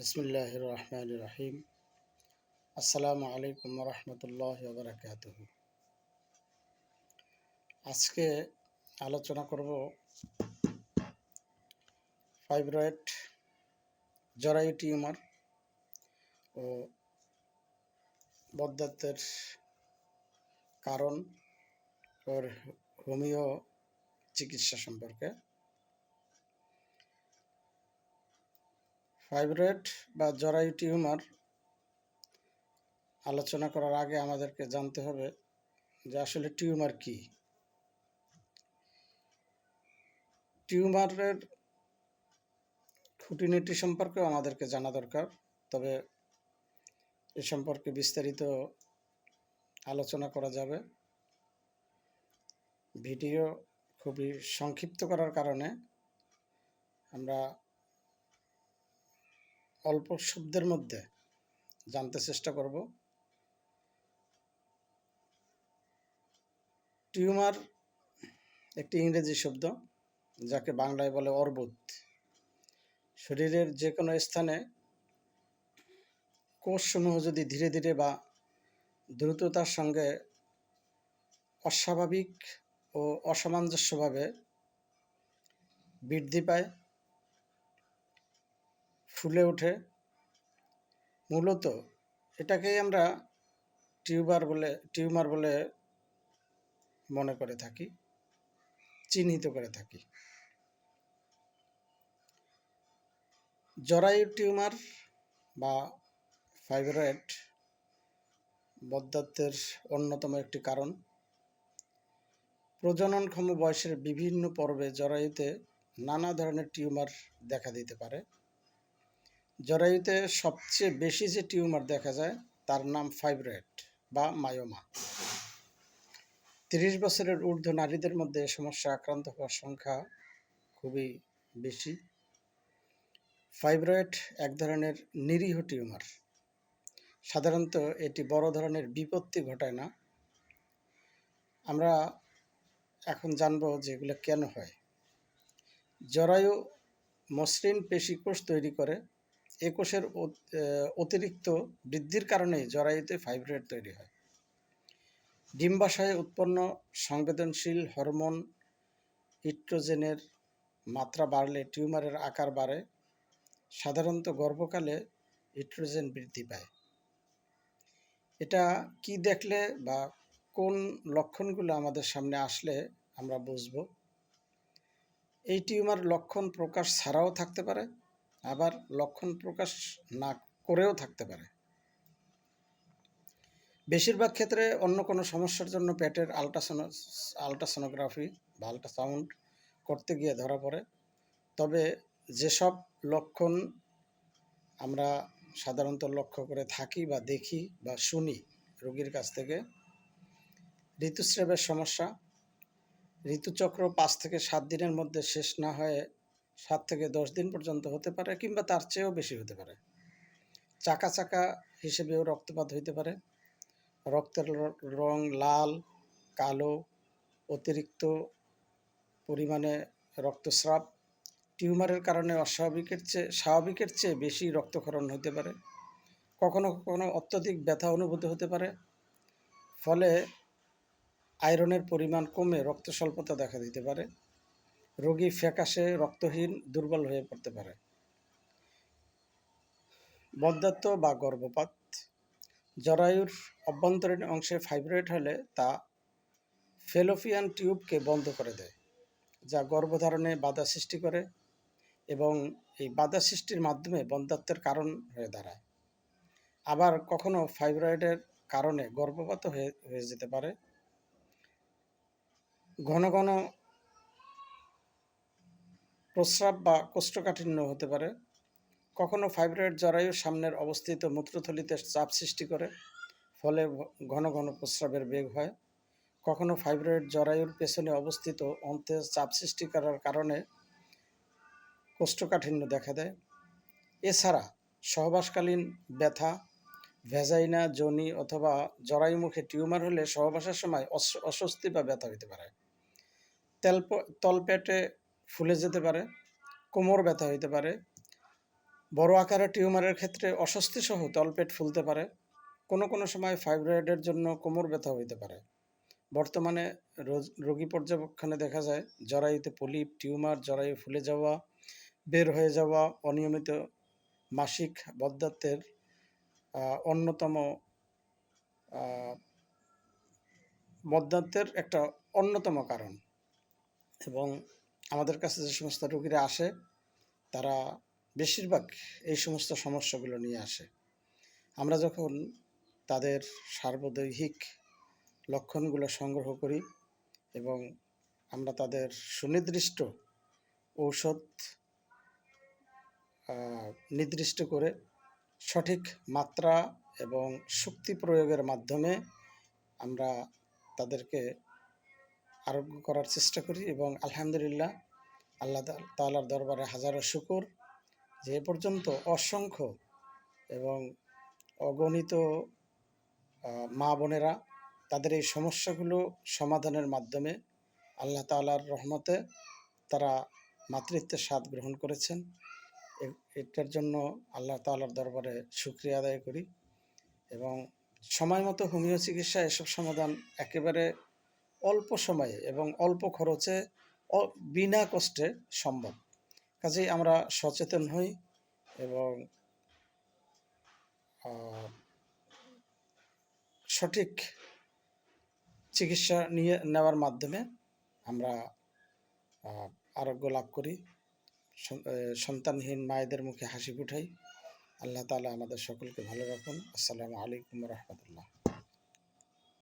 বিসমিল্লাহির রহমানির রহিম। আসসালামু আলাইকুম রহমতুল্লাহি ওয়া বারাকাতুহু। আজকে আলোচনা করব ফাইব্রয়েড, জরায়ু টিউমার ও বন্ধ্যাত্বের কারণ ও হোমিও চিকিৎসা সম্পর্কে। ফাইব্রয়েড বা জরায়ু টিউমার আলোচনা করার আগে আমাদেরকে জানতে হবে যে আসলে টিউমার কি। টিউমারের খুঁটিনাটি সম্পর্কেও আমাদেরকে জানা দরকার, তবে এ সম্পর্কে বিস্তারিত আলোচনা করা যাবে। ভিডিও খুবই সংক্ষিপ্ত করার কারণে আমরা অল্প শব্দের মধ্যে জানতে চেষ্টা করব। টিউমার একটি ইংরেজি শব্দ, যাকে বাংলায় বলে অর্বুদ। শরীরের যে কোনো স্থানে কোষসমূহ যদি ধীরে ধীরে বা দ্রুততার সঙ্গে অস্বাভাবিক ও অসামঞ্জস্যভাবে বৃদ্ধি পায়, ফুলে ওঠে, মূলত এটাকেই আমরা টিউমার বলে মনে করে থাকি, চিহ্নিত করে থাকি। জরায়ু টিউমার বা ফাইব্রয়েড বন্ধ্যাত্বের অন্যতম একটি কারণ। প্রজননক্ষম বয়সের বিভিন্ন পর্বে জরায়ুতে নানা ধরনের টিউমার দেখা দিতে পারে। জরায়ুতে সবচেয়ে বেশি যে টিউমার দেখা যায় তার নাম ফাইব্রয়েড বা মায়োমা। 30 বছরের ঊর্ধ্ব নারীদের মধ্যে সমস্যা আক্রান্ত হওয়ার সংখ্যা খুবই বেশি। ফাইব্রয়েড এক ধরনের নিরীহ টিউমার। সাধারণত এটি বড় ধরনের বিপত্তি ঘটায় না। আমরা এখন জানব যে এগুলো কেন হয়। জরায়ু মসৃণ পেশিকোষ তৈরি করে। এ কোষের অতিরিক্ত বৃদ্ধির কারণে জরায়ুতে ফাইব্রয়েড তৈরি হয়। ডিম্বাশয়ে উৎপন্ন সংবেদনশীল হরমোন ইস্ট্রোজেনের মাত্রা বাড়লে টিউমারের আকার বাড়ে। সাধারণত গর্ভকালে ইস্ট্রোজেন বৃদ্ধি পায়। এটা কি দেখলে বা কোন লক্ষণগুলো আমাদের সামনে আসলে আমরা বুঝব? এই টিউমার লক্ষণ প্রকাশ ছাড়াও থাকতে পারে, আবার লক্ষণ প্রকাশ না করেও থাকতে পারে। বেশিরভাগ ক্ষেত্রে অন্য কোনো সমস্যার জন্য পেটের আল্ট্রাসোনোগ্রাফি বা আল্ট্রাসাউন্ড করতে গিয়ে ধরা পড়ে। তবে যেসব লক্ষণ আমরা সাধারণত লক্ষ্য করে থাকি বা দেখি বা শুনি রোগীর কাছ থেকে: ঋতুস্রাবের সমস্যা, ঋতুচক্র 5 থেকে 7 দিনের মধ্যে শেষ না হয়ে 7 থেকে 10 দিন পর্যন্ত হতে পারে, কিংবা তার চেয়েও বেশি হতে পারে। চাকা চাকা হিসেবেও রক্তপাত হইতে পারে। রক্তের রং লাল, কালো, অতিরিক্ত পরিমাণে রক্তস্রাব, টিউমারের কারণে স্বাভাবিকের চেয়ে বেশি রক্তক্ষরণ হতে পারে। কখনো কখনো অত্যধিক ব্যথা অনুভূত হতে পারে, ফলে আয়রনের পরিমাণ কমে রক্ত স্বল্পতা দেখা দিতে পারে। রোগী ফ্যাকাশে, রক্তহীন, দুর্বল হয়ে পড়তে পারে। বন্ধ্যাত্ব বা গর্ভপাত। জরায়ুর অভ্যন্তরীণ অংশে ফাইব্রয়েড হলে তা ফেলোপিয়ান টিউবকে বন্ধ করে দেয়, যা গর্ভধারণে বাধা সৃষ্টি করে এবং এই বাধা সৃষ্টির মাধ্যমে বন্ধ্যাত্বের কারণ হয়ে দাঁড়ায়। আবার কখনো ফাইব্রয়েডের কারণে গর্ভপাত হয়ে যেতে পারে। ঘন ঘন প্রস্রাব বা কোষ্ঠকাঠিন্য হতে পারে। কখনো ফাইব্রয়েড জরায়ুর সামনের অবস্থিত মূত্রথলিতে চাপ সৃষ্টি করে, ফলে ঘন ঘন প্রস্রাবের বেগ হয়। কখনো ফাইব্রয়েড জরায়ুর পেছনে অবস্থিত অন্তে চাপ সৃষ্টি করার কারণে কোষ্ঠকাঠিন্য দেখা দেয়। এছাড়া সহবাসকালীন ব্যথা, ভ্যাজাইনা, যোনি অথবা জরায়ুমুখে টিউমার হলে সহবাসের সময় অস্বস্তি বা ব্যথা হতে পারে। তলপেটে ফুলে যেতে পারে, কোমর ব্যথা হতে পারে, বড় আকারের টিউমারের ক্ষেত্রে অস্বস্তিসহ তলপেট ফুলতে পারে। কোনো কোনো সময় ফাইব্রয়েডের জন্য কোমর ব্যথা হইতে পারে। বর্তমানে রোগী পর্যবেক্ষণে দেখা যায় জরায়ুতে পলিপ, টিউমার, জরায়ু ফুলে যাওয়া, বের হয়ে যাওয়া, অনিয়মিত মাসিক বন্ধ্যাত্বের অন্যতম বন্ধ্যাত্বের একটা অন্যতম কারণ। এবং আমাদের কাছে যে সমস্ত রোগীরা আসে তারা বেশিরভাগ এই সমস্ত সমস্যাগুলো নিয়ে আসে। আমরা যখন তাদের সার্বদৈহিক লক্ষণগুলো সংগ্রহ করি এবং আমরা তাদের সুনির্দিষ্ট ঔষধ নির্দিষ্ট করে সঠিক মাত্রা এবং শক্তি প্রয়োগের মাধ্যমে আমরা তাদেরকে আরোগ্য করার চেষ্টা করি এবং আলহামদুলিল্লাহ আল্লাহ তাআলার দরবারে হাজারো শুকর যে এ পর্যন্ত অসংখ্য এবং অগণিত মা বোনেরা তাদের এই সমস্যাগুলো সমাধানের মাধ্যমে আল্লাহ তাআলার রহমতে তারা মাতৃত্বের স্বাদ গ্রহণ করেছেন। এটার জন্য আল্লাহ তাআলার দরবারে শুকরিয়া আদায় করি এবং সময় মতো হোমিও চিকিৎসা এসব সমাধান একেবারে অল্প সময়ে এবং অল্প খরচে বিনা কষ্টে সম্ভব। কাজেই আমরা সচেতন হই এবং সঠিক চিকিৎসা নেওয়ার মাধ্যমে আমরা আরোগ্য লাভ করি, সন্তানহীন মায়েদের মুখে হাসি ফুটাই। আল্লাহ তাআলা আমাদের সকলকে ভালো রাখুন। আসসালামু আলাইকুম ওয়া রাহমাতুল্লাহ।